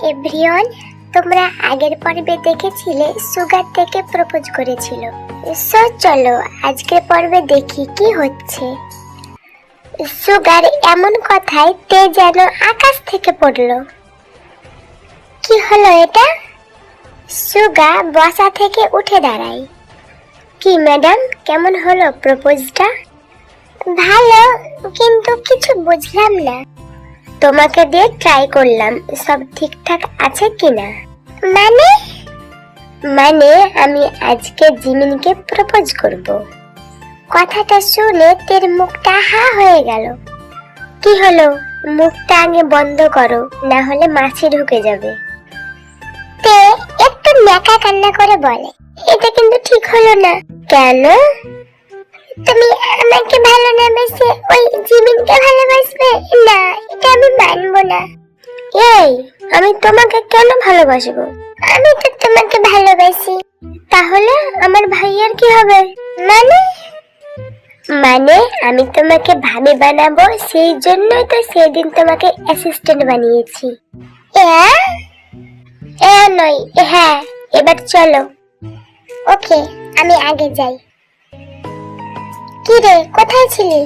Everyone, তোমরা আগের পর্বে দেখেছিলে সুগার থেকে প্রপোজ করেছিল। সো চলো আজকের পর্বে দেখি কি হচ্ছে। সুগার এমন কথায় তে যেন আকাশ থেকে পড়লো। কি হলো এটা? সুগা বসা থেকে উঠে দাঁড়ায়। কি ম্যাডাম, কেমন হলো প্রপোজটা? ভালো, কিন্তু কিছু বুঝলাম না। তোমাকে দিয়ে ট্রাই করলাম, সব ঠিকঠাক আছে কিনা। মানে মানে আমি আজকে জিমিনকে প্রপোজ করব। কথাটা শুনে তের মুখটা হা হয়ে গেল। কি হলো? মুখটা আগে বন্ধ করো, না হলে মাছি ঢুকে যাবে। তে একটু ন্যাকা কান্না করে বলে, এটা কিন্তু ঠিক হলো না। কেন? তুমি আমাকে ভালো না বেসে ওই জিমিনকে ভালোবাসবে? না, এটা আমি মানবো না। এই, আমি তোমাকে কেন ভালোবাসবো? আমি তো তোমাকে ভালোবাসি। তাহলে আমার ভাইয়ার কি হবে? মানে মানে আমি তোমাকে ভাবি বানাবো, সেই জন্যই তো সেদিন তোমাকে অ্যাসিস্ট্যান্ট বানিয়েছি। নয়, হ্যাঁ, এবার চলো। ওকে, আমি আগে যাই। কি রে, কোথায় ছিলি?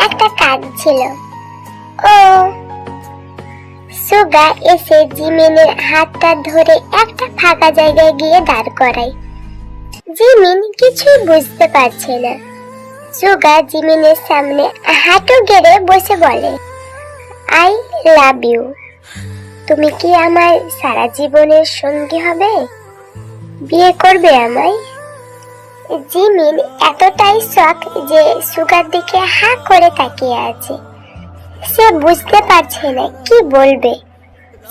একটা কাজ ছিল। ও। সুগা এসে জিমিনের হাতটা ধরে একটা ফাঁকা জায়গায় গিয়ে দাঁড় করায়। জিমিন কিছুই বুঝতে পারছে না। সুগা জিমিনের সামনে হাঁটু গেড়ে বসে বলে, আই লাভ ইউ। তুমি কি আমার সারা জীবনের সঙ্গী হবে? বিয়ে করবে আমায়? জিমিন এতটাই শক যে সুগার দিকে হা করে তাকিয়ে আছে। সে বুঝতে পারছে না কি বলবে।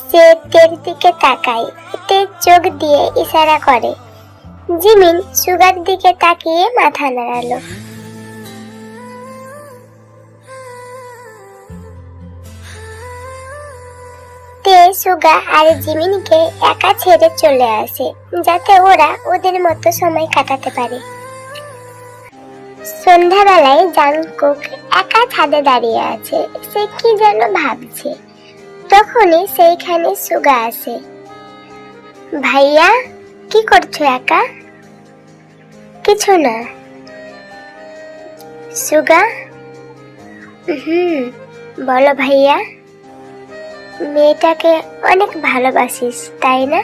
সে তের দিকে তাকায়, তে চোখ দিয়ে ইশারা করে। জিমিন সুগার দিকে তাকিয়ে মাথা নাড়ালো। তে সুগা আর জিমিনকে একা ছেড়ে চলে আসে, যাতে ওরা ওদের মতো সময় কাটাতে পারে। সন্ধ্যাবেলায় জাংকুক একা ছাদে দাঁড়িয়ে আছে। সে কি যেন ভাবছে। তখনই সেইখানে সুগা আসে। ভাইয়া, কি করছো একা? কিছু না। সুগা, বলো ভাইয়া। মেয়েটাকে অনেক ভালোবাসিস, তাই না?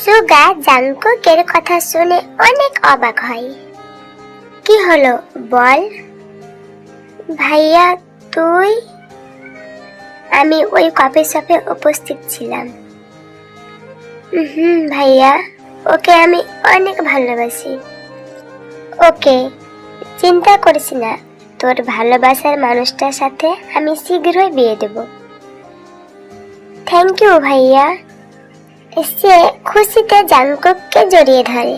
সুগা জাংকুকের কথা শুনে অনেক অবাক হয়। কি হলো বল। ভাইয়া তুই? আমি ওই কফি শপে উপস্থিত ছিলাম। ভাইয়া, ওকে আমি অনেক ভালোবাসি। ওকে, চিন্তা করিস না, তোর ভালোবাসার মানুষটার সাথে আমি শীঘ্রই বিয়ে দেব। থ্যাংক ইউ ভাইয়া। সে খুশিতে জাংকুককে জড়িয়ে ধরে।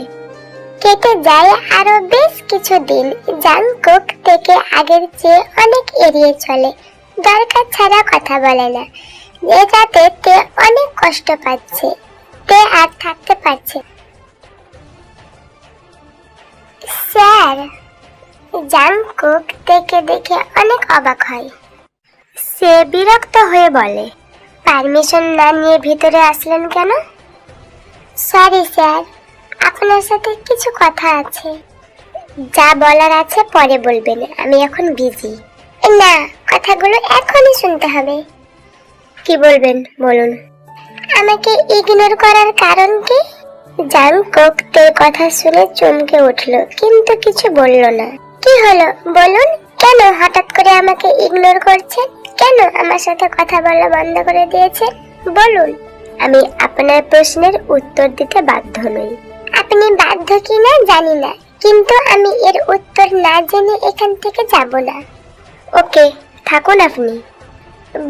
কেটে যায় আরো বেশ কিছুদিন। জাংকুক থেকে আগের চেয়ে অনেক এড়িয়ে চলে, দরকার ছাড়া কথা বলে না। এটাতে তে অনেক কষ্ট পাচ্ছে। তে আর থাকতে পারছে। স্যার, জাংকুক তেকে দেখে অনেক অবাক হয়। সে বিরক্ত হয়ে বলে, পারমিশন না নিয়ে ভিতরে আসলেন কেন? সরি স্যার, আপনার সাথে কিছু কথা আছে। যা বলার আছে পরে বলবেন, আমি এখন বিজি। না, কথাগুলো এখনই শুনতে হবে। কি বলবেন বলুন। আমাকে ইগনোর করার কারণ কি? জাংকুক তের কথা শুনে চমকে উঠলো, কিন্তু কিছু বলল না। কি হলো বলুন, কেন হঠাৎ করে আমাকে ইগনোর করছেন? কেন আমার সাথে কথা বলা বন্ধ করে দিয়েছেন? বলুন। আমি আপনার প্রশ্নের উত্তর দিতে বাধ্য নই। আপনি বাধ্য কিনা জানি না, কিন্তু আমি এর উত্তর না জেনে এখান থেকে যাব না। ওকে, থাকুন আপনি।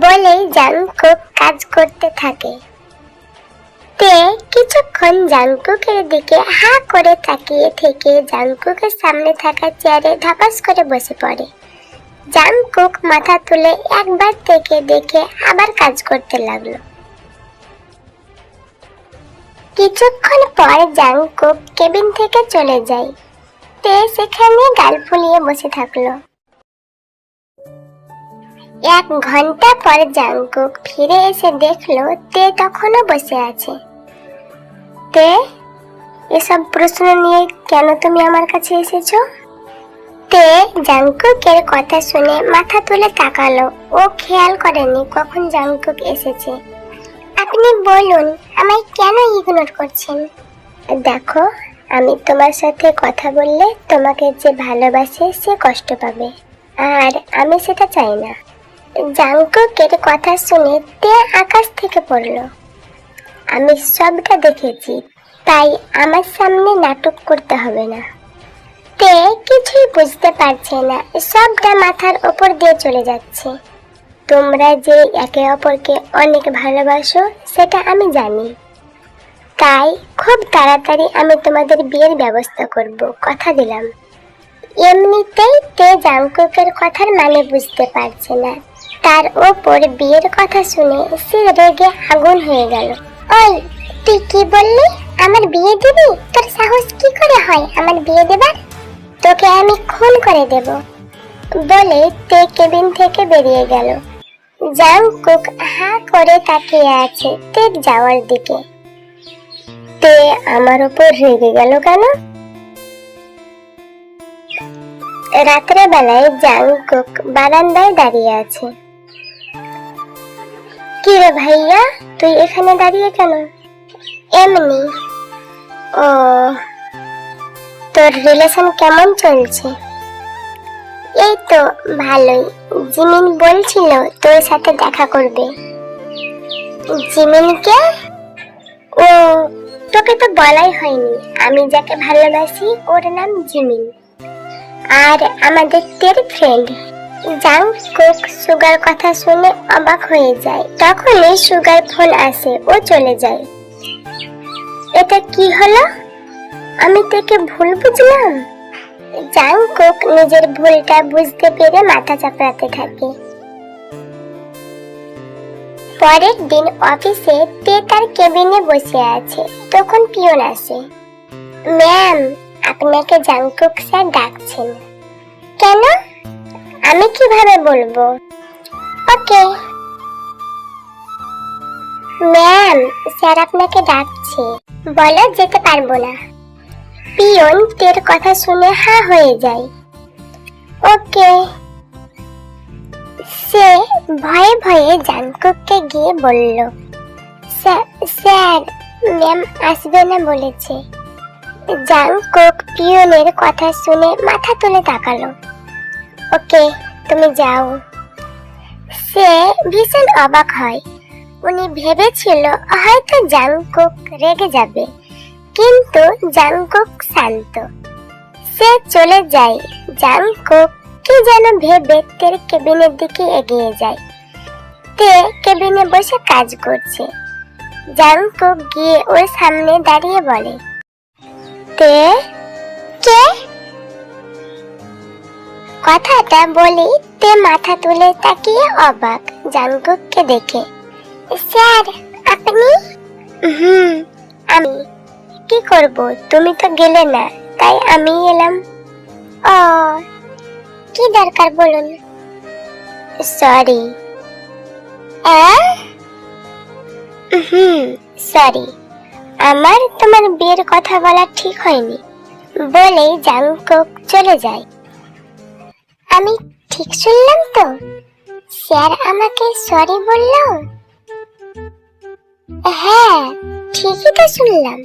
বলেই জাংকুক কাজ করতে থাকে। তে কিছুক্ষণ জাংকুকের দিকে হা করে তাকিয়ে থেকে জাংকুকের সামনে থাকা চেয়ারে ধপাস করে বসে পড়ে। জাংকুক মাথা তুলে একবার থেকে দেখে আবার কাজ করতে লাগলো। কিছুক্ষণ পর জাংকুক কেবিন থেকে চলে যায়। তে সেখানে গাল ফুলিয়ে বসে থাকলো। 1 ঘন্টা পর জাংকুক ফিরে এসে দেখলো তে তখনও বসে আছে। তে, এসব প্রশ্ন নিয়ে কেন তুমি আমার কাছে এসেছো? তে জাংকুকের কথা শুনে মাথা তুলে তাকালো। ও খেয়াল করেনি কখন জাংকুক এসেছে। আপনি বলুন, আমায় কেন ইগনোর করছেন? দেখো, আমি তোমার সাথে কথা বললে তোমাকে যে ভালোবাসে সে কষ্ট পাবে, আর আমি সেটা চাই না। জাংকুকের কথা শুনে তে আকাশ থেকে পড়লো। আমি সবটা দেখেছি, তাই আমার সামনে নাটক করতে হবে না। তে কিছুই বুঝতে পারছে না, সবটা মাথার উপর দিয়ে চলে যাচ্ছে। তোমরা যে একে অপরকে অনেক ভালোবাসো সেটা আমি জানি, তাই খুব তাড়াতাড়ি আমি তোমাদের বিয়ের ব্যবস্থা করব, কথা দিলাম। এমনিতেই তে জাংকুকের কথার মানে বুঝতে পারছে না, তার ওপর বিয়ের কথা শুনে সে রেগে আগুন হয়ে গেল। ওই, তুই কি বললি? আমার বিয়ে দিবি? তোর সাহস কি করে হয় আমার বিয়ে দেবার? তোকে আমি খুন করে দেব, বলে তে কেবিন থেকে বেরিয়ে গেল। জাংকুক হা করে তাকিয়ে আছে তে যাওয়ার দিকে। তে আমার উপর রেগে গেল কেন? রাত্রে বেলায় জাংকুক বারান্দায় দাঁড়িয়ে আছে। কি রে ভাইয়া, তুই এখানে দাঁড়িয়ে কেন? এমনি। ও, তোর রিলেশন কেমন চলছে? এই তো ভালোই। জিমিন বলছিল তোর সাথে দেখা করবে। জিমিনকে? ও, তোকে তো বলাই হয়নি, আমি যাকে ভালোবাসি ওর নাম জিমিন, আর আমাদের তের ফ্রেন্ড। জাংকুক সুগার কথা শুনে অবাক হয়ে যায়। তখনই সুগার ফোন আসে, ও চলে যায়। এটা কি হলো? আমি তোকে ভুল বুঝলাম? জাংকুক নিজের ভুলটা বুঝতে পেরে মাথা চাপড়াতে থাকে। পরের দিন অফিসে তে তার কেবিনে বসে আছে, তখন পিয়ন আসে। ম্যাম, আপনাকে জাংকুক স্যার ডাকছেন। কেন? আমি কিভাবে বলবো? ওকে। ম্যাম, স্যার আপনাকে ডাকছে। বলো যেতে পারবো না। পিয়ন তের কথা শুনে হা হয়ে যায়। ওকে। সে ভয়ে ভয়ে জাংকুককে গিয়ে বলল, স্যার, ম্যাম আসবে না বলেছে। জাংকুক পিয়নের কথা শুনে মাথা তুলে তাকালো। ওকে, তুমি যাও। সে ভীষণ অবাক হয়। উনি ভেবেছিল হয়তো জাংকুক রেগে যাবে, কিন্তু জাংকুক শান্ত। সে চলে যায়। জাংকুক কি যেন ভেবে তের কেবিনের দিকে এগিয়ে যায়। তে কেবিনে বসে কাজ করছে। জাংকুক গিয়ে ওর সামনে দাঁড়িয়ে বলে, তে কে? কথাটা বলি তে মাথা তুলে তাকিয়ে অবাক জাংকুককে দেখে। স্যার, আপনি? আমি। কি করব, তুমি তো গেলে না, তাই আমি এলাম। ও, কি দরকার বলুন। সরি। সরি, আমার তোমার বিয়ের কথা বলা ঠিক হয়নি, বলেই জাংকুক চলে যায়। আমি ঠিক শুনলাম তো? স্যার আমাকে সরি বলল? হ্যাঁ, ঠিকই তো শুনলাম।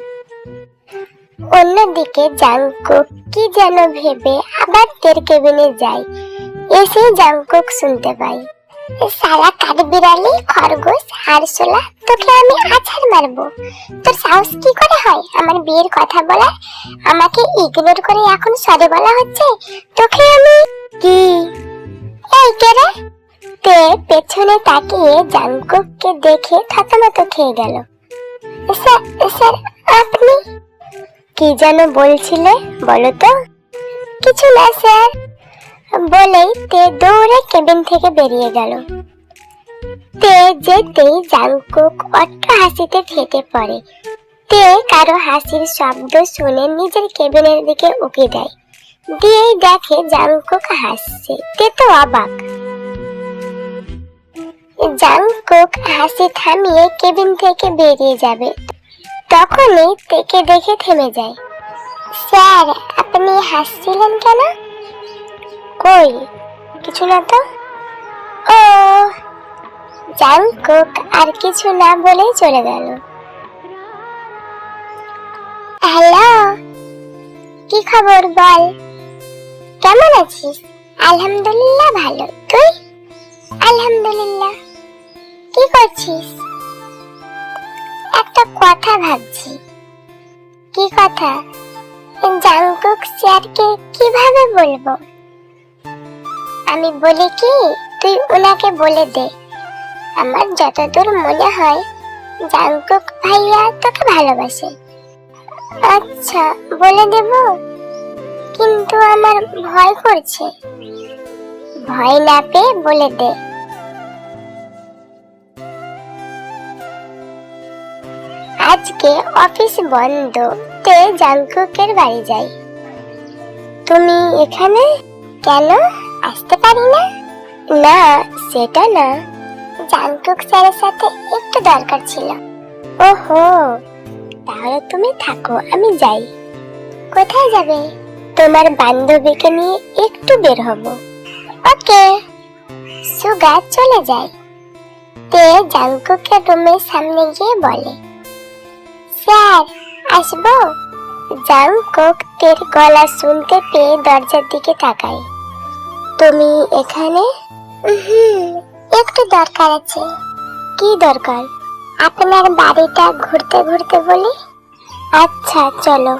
অন্যদিকে জাংকুক কি যেন ভেবে আবার তের কেবিনে যায়। এসে জাংকুক শুনতে পাই, সালা কাঠবিড়ালি, খরগোশ, আরশোলা, তোকে আমি আছাড় মারবো। তোর সাহস কি করে হয় আমার বিয়ের কথা বলার? আমাকে ইগনোর করে এখন সরি বলা হচ্ছে? তোকে আমি কি? এই কে রে? তে পেছনে তাকিয়ে জাংকুককে দেখে থতমত খেয়ে গেল। স্যার, আপনি? কি যেন বলছিলে, বলো তো? কিছু না স্যার, বলেই তে দৌড়ে কেবিন থেকে বেরিয়ে গেল। তে যেতেই জাংকুক অট্ট হাসিতে ফেটে পড়ে। তে কারো হাসির শব্দ শুনে নিজের কেবিনের দিকে উকি দেয়। দিয়েই দেখে জাংকুক হাসছে। তে তো অবাক। জাংকুক হাসি থামিয়ে কেবিন থেকে বেরিয়ে যাবে, তখনই তেকে দেখে থেমে যায়। স্যার, আপনি হাসছিলেন কেন? কই, কিছু না তো। ও, জাংকুক আর কিছু না বলেই চলে গেল। হ্যালো, কি খবর বল? কেমন আছিস? আলহামদুলিল্লাহ ভালো, তুই? আলহামদুলিল্লাহ। কি করছিস? একটা কথা ভাবছি। কি কথা? জাংকুক স্যারকে কিভাবে বলবো? আমি বলি কি, তুই ওনাকে বলে দে। আমার যতদূর মনে হয় জাংকুক ভাইয়া তোকে ভালোবাসে। আচ্ছা, বলে দেব, কিন্তু আমার ভয় করছে। ভয় না পেয়ে বলে দে। আজকে অফিস বন্ধ, তে জাংকুকের বাড়ি যাই। তুমি এখানে কেন? আসতে পারি না? না, সেটা না, জাংকুক স্যারের সাথে একটু দরকার ছিল। ওহো, তাহলে তুমি থাকো, আমি যাই। কোথায় যাবে? তোমার বান্ধবীকে নিয়ে একটু বের হব। ওকে। সুগা চলে যায়। তে জাংকুকের রুমের সামনে গিয়ে বলে, স্যার, আসবো? জাংকুক তের গলা শুনতে পেয়ে দরজার দিকে তাকায়। তুমি এখানে? একটু দরকার আছে। কি দরকার? আপনার বাড়িটা ঘুরতে ঘুরতে বলি। আচ্ছা, চলো।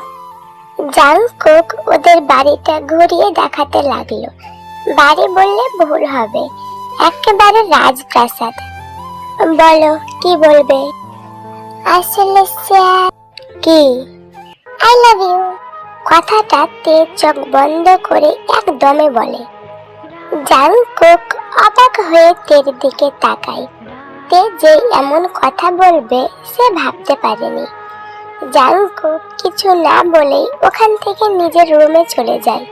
জাংকুক ওদের বাড়িটা ঘুরিয়ে দেখাতে লাগলো। বাড়ি বললে ভুল হবে, একেবারে রাজপ্রাসাদ। বলো, কি বলবে? আসলে স্যার। কি? I love you. কথাটা তে চোখ বন্ধ করে একদমে বলে। জাংকুক অবাক হয়ে তের দিকে তাকায়। তে যে এমন কথা বলবে সে ভাবতে পারেনি। জাংকুক কিছু না বলেই ওখান থেকে নিজের রুমে চলে যায়।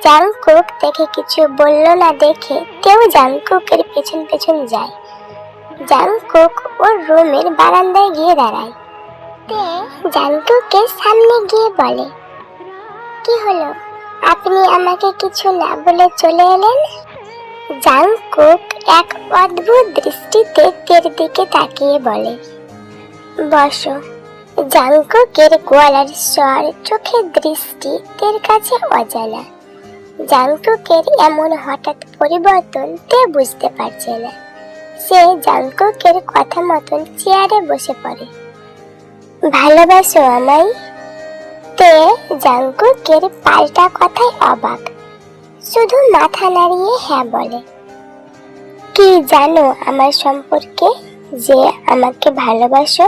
জাংকুক দেখে কিছু বলল না দেখে তেও জাংকুকের পেছন পেছন যায়। জাংকুক ওর রুমের বারান্দায় গিয়ে দাঁড়ায়। তে জাংকুকের সামনে গিয়ে বলে, কি হলো? আপনি আমাকে কিছু না বলে চলে এলেন? জাংকুক এক অদ্ভুত দৃষ্টিতে তের দিকে তাকিয়ে বলে, বসো। জাংকুকের গলার স্বর, চোখের দৃষ্টি তের কাছে অজানা। জাংকুকের এমন হঠাৎ পরিবর্তন তে বুঝতে পারছে না। সে জাংকুকের কথা মতন চেয়ারে বসে পড়ে। ভালোবাসো আমায়? তে জাংকুকের পাল্টা কথায় অবাক, শুধু মাথা নাড়িয়ে হ্যাঁ বলে। কি জানো আমার সম্পর্কে, যে আমাকে ভালোবাসো?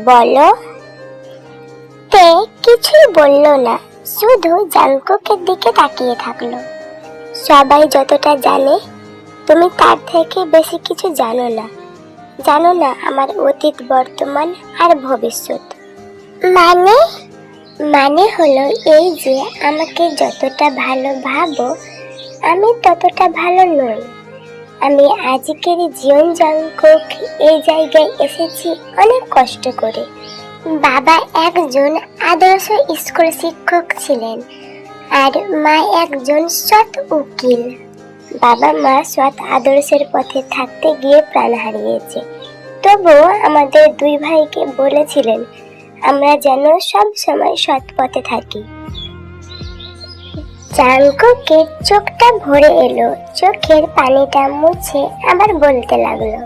বলো। তে কিছুই বলল না, শুধু জাংকুকের দিকে তাকিয়ে থাকলো। সবাই যতটা জানে তুমি তার থেকে বেশি কিছু জানো না। জানো না আমার অতীত, বর্তমান আর ভবিষ্যৎ। মানে? মানে হলো এই যে আমাকে যতটা ভালো ভাবো আমি ততটা ভালো নই। আমি আজকের জীবন জাংকুক এই জায়গায় এসেছি অনেক কষ্ট করে। বাবা একজন আদর্শ স্কুল শিক্ষক ছিলেন আর মা একজন সৎ উকিল। বাবা মা সৎ আদর্শের পথে থাকতে গিয়ে প্রাণ হারিয়েছে। তবুও আমাদের দুই ভাইকে বলেছিলেন আমরা যেন সব সময় সৎ পথে থাকি। জাংকুকের চোখটা ভরে এলো। চোখের পানিটা মুছে আবার বলতে লাগলো,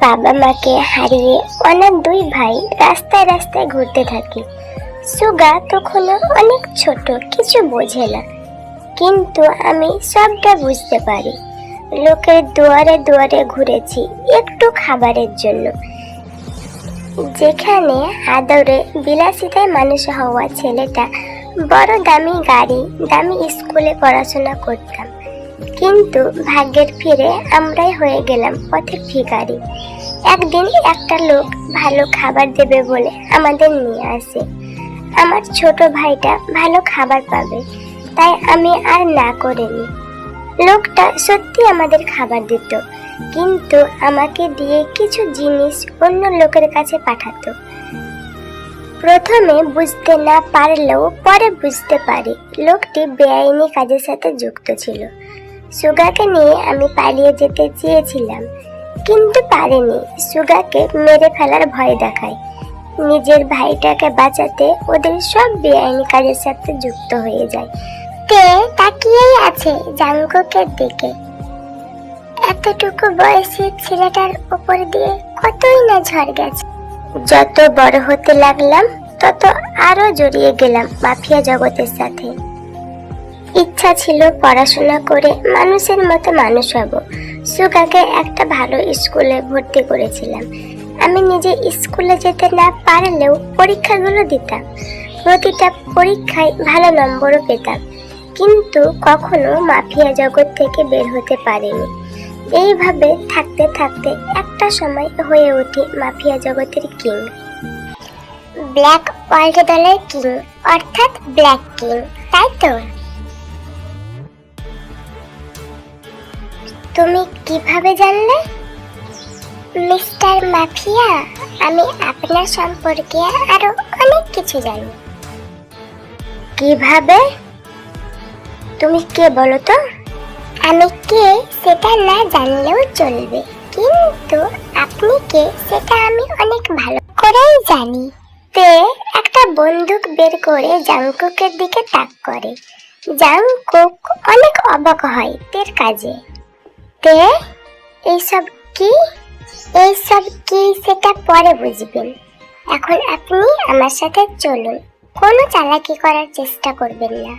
বাবা মাকে হারিয়ে অনেক দুই ভাই রাস্তায় রাস্তায় ঘুরতে থাকি। সুগা তখনও অনেক ছোট, কিছু বোঝে না, কিন্তু আমি সবটা বুঝতে পারি। লোকের দুয়ারে দুয়ারে ঘুরেছি একটু খাবারের জন্য। যেখানে আদরে বিলাসিতায় মানুষ হওয়া ছেলেটা বড় দামি গাড়ি, দামি স্কুলে পড়াশোনা করতাম, কিন্তু ভাগ্যের ফিরে আমরাই হয়ে গেলাম পথের ভিখারি। একদিন একটা লোক ভালো খাবার দেবে বলে আমাদের নিয়ে আসে। আমার ছোট ভাইটা ভালো খাবার পাবে, তাই আমি আর না করিনি। লোকটা সত্যি আমাদের খাবার দিত, কিন্তু আমাকে দিয়ে কিছু জিনিস অন্য লোকের কাছে পাঠাতো। প্রথমে বুঝতে না পারলেও পরে বুঝতে পারি লোকটি বেআইনি কাজের সাথে যুক্ত ছিল। সুগাকে নিয়ে আমি পালিয়ে যেতে চেয়েছিলাম, কিন্তু পারিনি। সুগাকে মেরে ফেলার ভয় দেখায়। নিজের ভাইটাকে বাঁচাতে ওদের সব বেআইনি কাজের সাথে যুক্ত হয়ে যায়। তে তাকিয়েই আছে জাঙ্কুকের দিকে। এতটুকু বয়সী ছেলেটার উপর দিয়ে কতই না ঝড় গেছে। যত বড় হতে লাগলাম তত আরো জড়িয়ে গেলাম মাফিয়া জগতের সাথে। ইচ্ছা ছিল পড়াশোনা করে মানুষের মতো মানুষ হব। সুগাকে একটা ভালো স্কুলে ভর্তি করেছিলাম। আমি নিজে স্কুলে যেতে না পারলেও পরীক্ষাগুলো দিতাম। প্রতিটা পরীক্ষায় ভালো নম্বরও পেতাম, কিন্তু কখনো মাফিয়া জগৎ থেকে বের হতে পারিনি। এইভাবে থাকতে থাকতে একটা সময় হয়ে উঠি মাফিয়া জগতের কিং। ব্ল্যাক ওয়ার্ল্ড দলের কিং, অর্থাৎ ব্ল্যাক কিং, তাই তো? তুমি কিভাবে জানলে? মিস্টার মাফিয়া, আমি আপনার সম্পর্কে আরো অনেক কিছু জানি। কিভাবে? তুমি কে বলো তো? আমি কে সেটা না জানলেও চলবে, কিন্তু আপনি কে সেটা আমি অনেক ভালো করেই জানি। তে একটা বন্দুক বের করে জাংকুকের দিকে তাক করে। জাংকুক অনেক অবাক হয় তের কাজে। তে এইসব কি সেটা পরে বুঝবেন। এখন আপনি আমার সাথে চলুন, কোনো চালাকি করার চেষ্টা করবেন না।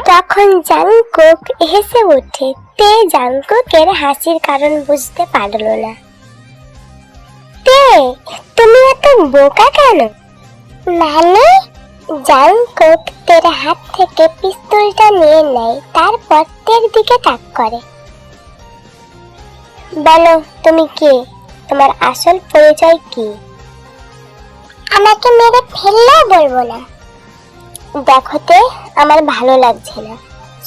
তখন জাংকুক হেসে ওঠে। তে জাংকুকের হাসির কারণ বুঝতে পারল না। তে তুমি এত বোকা কেন? মানে? জাংকুক তের হাত থেকে পিস্তলটা নিয়ে নেয়, তারপর তের দিকে তাক করে। বলো তুমি কে? তোমার আসল পরিচয় কি? আমাকে মেরে ফেললেও বলবো না। দেখো তে, আমার ভালো লাগছে না।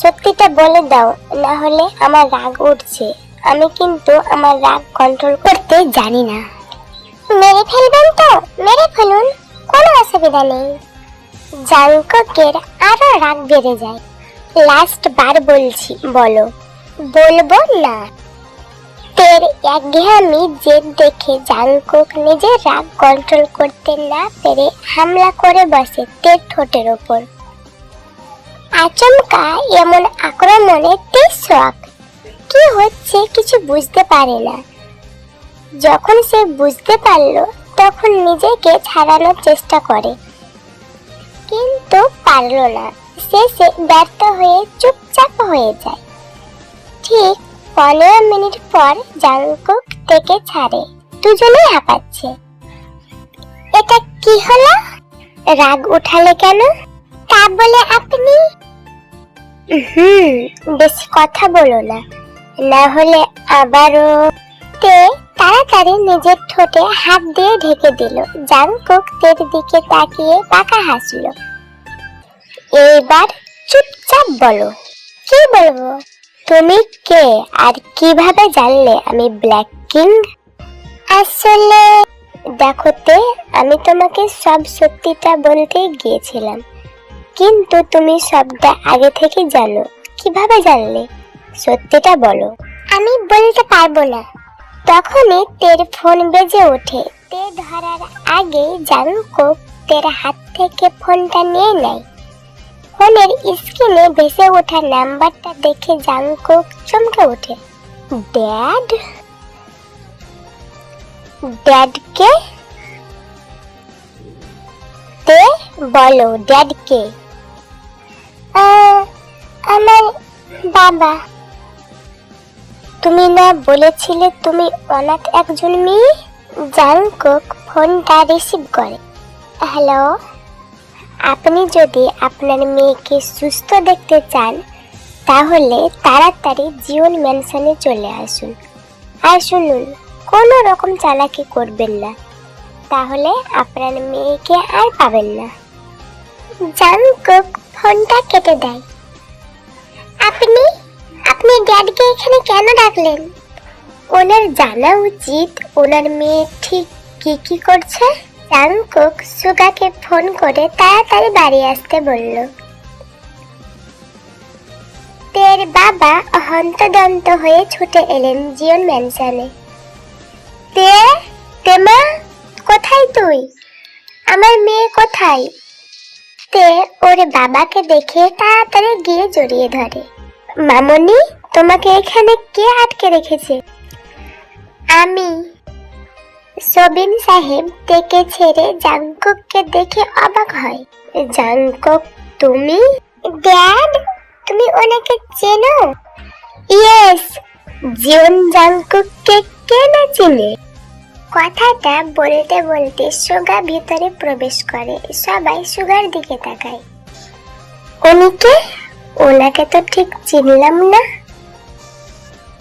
সত্যিটা বলে দাও, না হলে আমার রাগ উঠছে। আমি কিন্তু আমার রাগ কন্ট্রোল করতে জানি না। মেরে ফেলবেন তো মেরে ফেলুন, কোনো অসুবিধা নেই। জাংকুকের আরো রাগ বেড়ে যায়। লাস্ট বার বলছি, বলো। বলবো না। তের একঘেয়েমি জেদ দেখে জাংকুক নিজের রাগ কন্ট্রোল করতে না পেরে হামলা করে বসে তের ঠোঁটের ওপর। আচমকা এমন আক্রমণে তে শক। কি হচ্ছে কিছু বুঝতে পারে না। যখন সে বুঝতে পারলো তখন নিজেকে ছাড়ানোর চেষ্টা করে, কিন্তু পারলো না। শেষে ব্যর্থ হয়ে চুপচাপ হয়ে যায়। ঠিক 15 মিনিট পর জাংকুক থেকে ছাড়ে। দুজনেই হাঁপাচ্ছে। এটা কি হলো? রাগ উঠালে কেন? তা বলে আপনি? বেশি কথা বলো না, না হলে আবারও। তে তাড়াতাড়ি নিজের ঠোঁটে হাত দিয়ে ঢেকে দিল। জাংকুক তের দিকে তাকিয়ে বাঁকা হাসলো। এবার চুপচাপ বলো। কি বলবো? তুমি কে আর কিভাবে জানলে আমি ব্ল্যাক কিং? আসলে দেখো তে, আমি তোমাকে সব সত্যিটা বলতে গিয়েছিলাম, কিন্তু তুমি সবটা আগে থেকে জানো। কিভাবে জানলে? সত্যিটা বলো। আমি বলতে পারবো না। তখনই তের ফোন বেজে ওঠে। তে ধরার আগে জাংকুক তের হাত থেকে ফোনটা নিয়ে নেয়। ফোনের স্ক্রিনে ভেসে ওঠা নাম্বারটা দেখে জাংকুক চমকে ওঠে। ড্যাড? ড্যাড কে? তে বলো, ড্যাড কে? আমার বাবা। তুমি না বলেছিলে তুমি অনাথ একজন মেয়ে? জাংকুক ফোনটা রিসিভ করে। হ্যালো, আপনি যদি আপনার মেয়েকে সুস্থ দেখতে চান তাহলে তাড়াতাড়ি জিওন ম্যানশনে চলে আসুন। আর শুনুন, কোনো রকম চালাকি করবেন না, তাহলে আপনার মেয়েকে আর পাবেন না। জাংকুক ফোনটা কেটে দেয়। আপনি আপনি ড্যাডকে এখানে কেন ডাকলেন? ওনার জানা উচিত ওনার মেয়ে ঠিক কি কি করছে। জাংকুক সুগাকে ফোন করে তাড়াতাড়ি বাড়ি আসতে বলল। তের বাবা হন্তদন্ত হয়ে ছুটে এলেন জিওন ম্যানশনে। তেমা, কোথায় তুই? আমার মেয়ে কোথায়? তে ওর বাবাকে দেখে তাড়াতাড়ি গিয়ে জড়িয়ে ধরে। মামনি, তোমাকে এখানে কে আটকে রেখেছে? আমি। সবিন সাহেব তেকে ছেড়ে জাংকুককে দেখে অবাক হয়। জাংকুক, তুমি? ড্যাড, তুমি ওনাকে চেনো? ইয়েস। জিওন জাংকুককে কে না চিনে? কথাটা বলতে বলতে সুগা ভিতরে প্রবেশ করে। সবাই সুগার দিকে তাকায়। উনিকে? ওনাকে তো ঠিক চিনলাম না।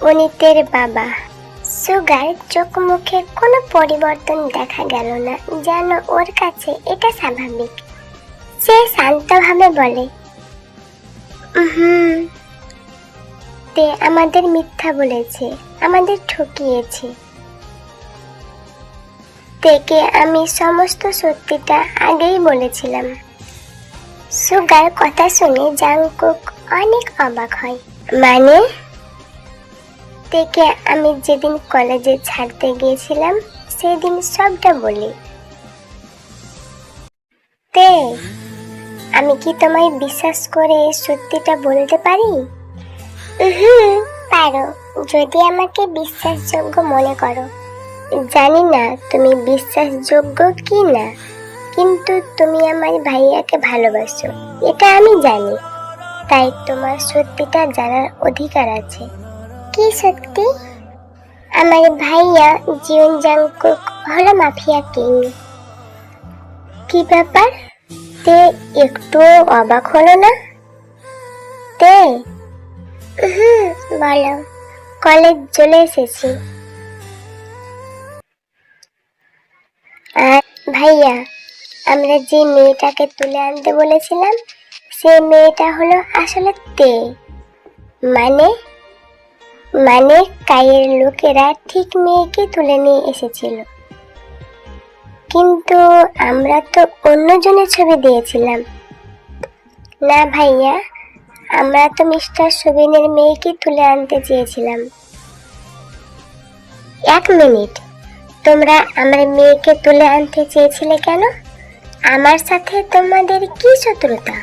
উনি তের বাবা। সুগার চোখ মুখে কোনো পরিবর্তন দেখা গেল না, যেন ওর কাছে এটা স্বাভাবিক। সে শান্তভাবে বলে, তে আমাদের মিথ্যা বলেছে, আমাদের ঠকিয়েছে। তেকে আমি সমস্ত সত্যিটা আগেই বলেছিলাম। সুগার কথা শুনে জাংকুক অনেক অবাক হয়। মানে? তেকে আমি যেদিন কলেজে ছাড়তে গিয়েছিলাম সেদিন সবটা বলি। তে, আমি কি তোমায় বিশ্বাস করে সত্যিটা বলতে পারি? পারো, যদি আমাকে বিশ্বাসযোগ্য মনে করো। জানি না তুমি বিশ্বাসযোগ্য কি না, কিন্তু তুমি আমার ভাইয়াকে ভালোবাসো, এটা আমি জানি। তাই তোমার সত্যিটা জানার অধিকার আছে। কি সত্যি? আমার ভাইয়া জিওন জাংকুক হলো মাফিয়া কিং। কি ব্যাপার? তে একটু অবাক হলো না? তে বলো। কলেজ চলে এসেছি। আর ভাইয়া, আমরা যে মেয়েটাকে তুলে আনতে বলেছিলাম সেই মেয়েটা হলো আসলে তে। মানে? কায়ের লোকেরা ঠিক মেয়েকে তুলে নিয়ে এসেছিল, কিন্তু আমরা তো অন্যজনের ছবি দিয়েছিলাম। না ভাইয়া, আমরা তো মিস্টার সুবিনের মেয়েকে তুলে আনতে চেয়েছিলাম। এক মিনিট, তোমরা আমার মেয়েকে তুলে আনতে চেয়েছিলে কেন? আমার সাথে তোমাদের কি শত্রুতা?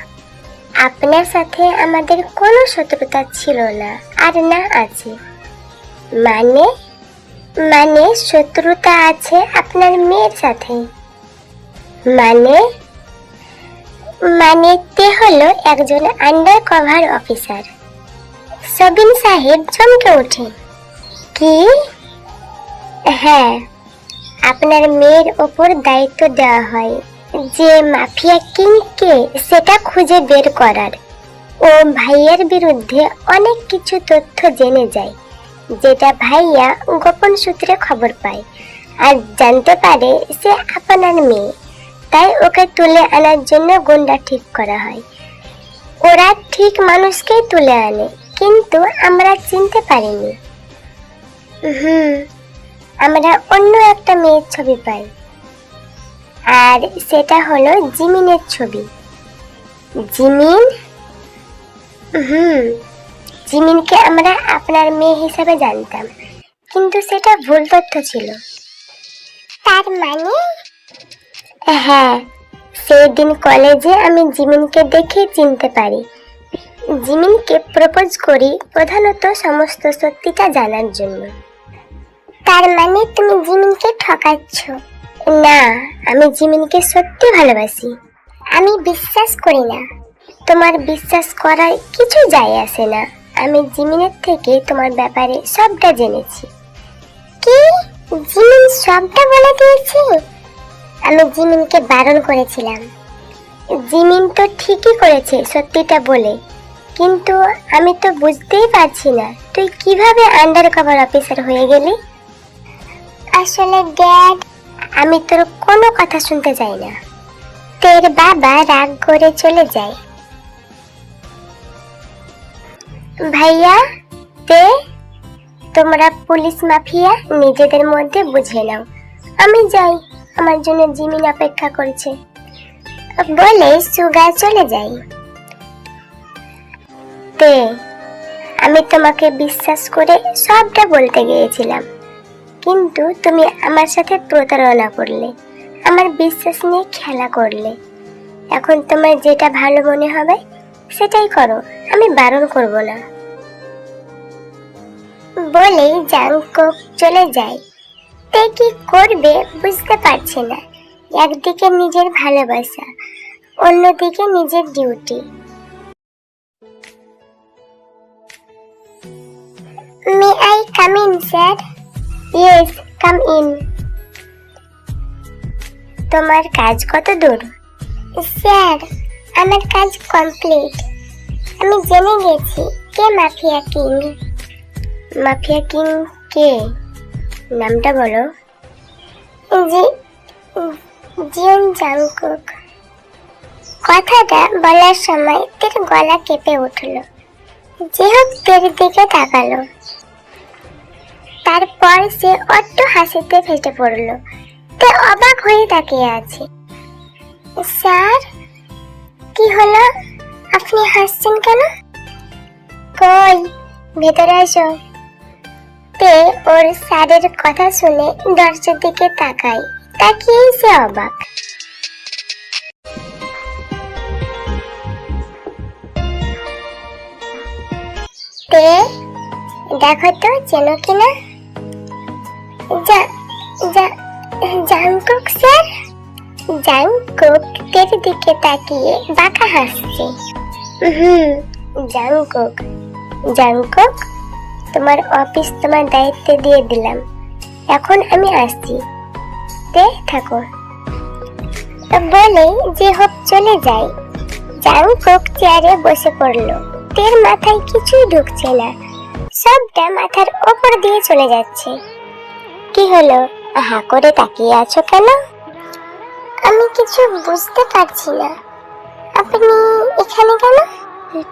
আপনার সাথে আমাদের কোনো শত্রুতা ছিল না, আর না আছে। মানে শত্রুতা আছে আপনার মেয়ের সাথে। মানে তে হলো একজন আন্ডার কভার অফিসার। সবিন সাহেব চমকে ওঠে। কি? হ্যাঁ, আপনার মেয়ের ওপর দায়িত্ব দেওয়া হয় যে মাফিয়া কিং কে সেটা খুঁজে বের করার। ও ভাইয়ার বিরুদ্ধে অনেক কিছু তথ্য জেনে যায়, যেটা ভাইয়া গোপন সূত্রে খবর পায় আর জানতে পারে সে আপনার মেয়ে। তাই ওকে তুলে আনার জন্য গুন্ডা ঠিক করা হয়। ওরা ঠিক মানুষকেই তুলে আনে, কিন্তু আমরা চিনতে পারিনি। আমরা অন্য একটা মেয়ের ছবি পাই, আর সেটা হলো জিমিনের ছবি। জিমিন? জিমিনকে আমরা আপনার মেয়ে হিসাবে জানতাম, কিন্তু সেটা ভুল তথ্য ছিল। তার মানে? হ্যাঁ, সেদিন কলেজে আমি জিমিনকে দেখে চিনতে পারি। জিমিনকে প্রপোজ করি প্রধানত সমস্ত সত্যিটা জানার জন্য। তার মানে তুমি জিমিনকে ঠকাচ্ছ? না, আমি জিমিনকে সত্যি ভালোবাসি। আমি বিশ্বাস করি না। তোমার বিশ্বাস করার কিছু যায় আসে না। আমি জিমিনের থেকে তোমার ব্যাপারে সবটা জেনেছি। কি? জিমিন সবটা বলে দিয়েছে? আমি জিমিনকে বারণ করেছিলাম। জিমিন তো ঠিকই করেছে সত্যিটা বলে, কিন্তু আমি তো বুঝতেই পারছি না তুই কিভাবে আন্ডার কভার অফিসার হয়ে গেলি। আসলে ড্যাড, আমি তোর কোনো কথা শুনতে চাই না। তের বাবা রাগ করে চলে যায়। ভাইয়া তে তোমরা পুলিশ মাফিয়া নিজেদের মধ্যে বুঝে নাও, আমি যাই, আমার জন্য জিমিন অপেক্ষা করছে বলে সুগা চলে যায়। তে আমি তোমাকে বিশ্বাস করে সবটা বলতে গিয়েছিলাম, কিন্তু তুমি আমার সাথে প্রতারণা করলে, আমার বিশ্বাস নিয়ে খেলা করলে। এখন তোমার যেটা ভালো মনে হবে সেটাই করো, আমি বারণ করব না বলে জাংকুক চলে যায়। তে কি করবে বুঝতে পারছে না, একদিকে নিজের ভালোবাসা, অন্যদিকে নিজের duty. May I come in sir? Yes, come in. তোমার কাজ কত দূর? স্যার আমার কাজ কমপ্লিট, আমি জেনে গেছি কে মাফিয়া কিং। মাফিয়া কিং কে? নামটা বলো। জি জিয়ন জাংকুক। কথাটা বলার সময় তের গলা কেঁপে উঠল। জিহুক তের দিকে তাকালো, তারপর সে অট্ট হাসিতে ফেটে পড়ল। তে অবাক হয়ে তাকিয়ে আছে। স্যার কি হলো, আপনি হাসছেন কেন? কই ভেতরে আসো। তে ওর স্যারের কথা শুনে দরজার দিকে তাকায়, তাকিয়েই সে অবাক। তে দেখো তো চেনো কিনা? Jungkook sir. জাংকুক তের দিকে তাকিয়ে বাঁকা হাসছে। জাংকুক। জাংকুক তোমার অফিস তোমার দায়িত্বে দিয়ে দিলাম, এখন আমি আসছি, তে থাকো বলে যে হোক চলে যায়। জাংকুক চেয়ারে বসে পড়ল। তের মাথায় কিছুই ঢুকছে না, সবটা মাথার ওপর দিয়ে চলে যাচ্ছে। কি হলো, হা করে তাকিয়ে আছো কেন? আমি কিছু বুঝতে পারছি না, আপনি এখানে কেন?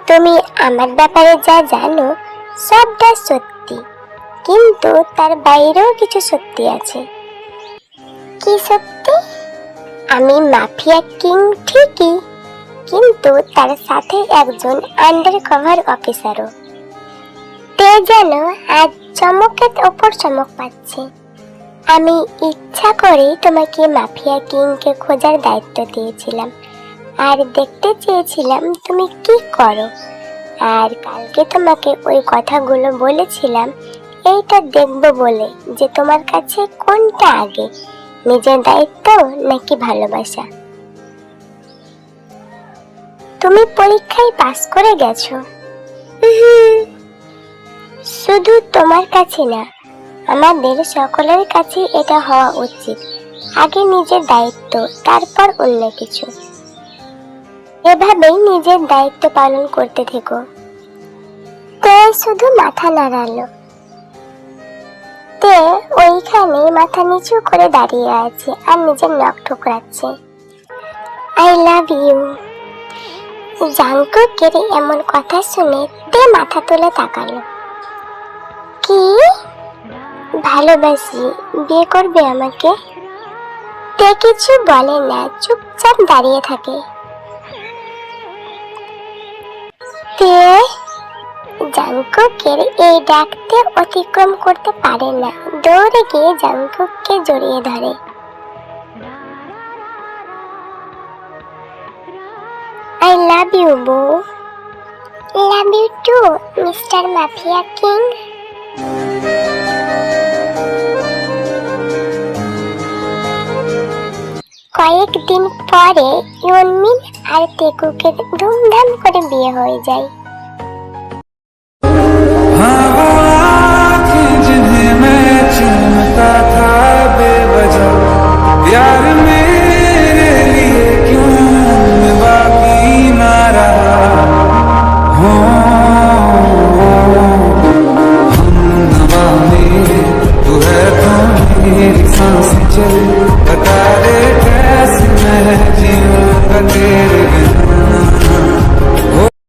তুমি আমার ব্যাপারে যা জানো সবটা সত্যি, কিন্তু তার বাইরেও কিছু সত্যি আছে। কি সত্যি? আমি মাফিয়া কিং ঠিকই, কিন্তু তার সাথে একজন আন্ডার কভার অফিসারও। তে যেন আজ চমকের ওপর চমক পাচ্ছে। আমি ইচ্ছা করে তোমাকে মাফিয়া কিংকে খোঁজার দায়িত্ব দিয়েছিলাম, আর দেখতে চেয়েছিলাম তুমি কি করো। আর কালকে তোমাকে ওই কথাগুলো বলেছিলাম এইটা দেখবো বলে, যে তোমার কাছে কোনটা আগে, নিজের দায়িত্ব নাকি ভালোবাসা। তুমি পরীক্ষায় পাস করে গেছো। শুধু তোমার কাছে না, আমাদের সকলের কাছে এটা হওয়া উচিত। আগে নিজের দায়িত্ব, তারপর অন্য কিছু। এভাবেই নিজের দায়িত্ব পালন করতে থেকো। তে শুধু মাথা নাড়ালো। তে ওইখানে মাথা নিচু করে দাঁড়িয়ে আছে আর নিজের নখ ঠোকরাচ্ছে। I love you. জাংকুকের এমন কথা শুনে তে মাথা তুলে তাকালো। কি? ভালোবাসি, বিয়ে করবে আমাকে? তে কিছু বলে না, চুপচাপ দাঁড়িয়ে থাকে। তে জাংকুকের এই ডাকতে অতিক্রম করতে পারে না, দৌড়ে গিয়ে জাংকুককে জড়িয়ে ধরে। আই লাভ ইউ বউ। Love you too mister mafia king. কয়েকদিন পরে ইউনমিন আর তেকুকের ধুমধাম করে বিয়ে হয়ে যায়। चल बता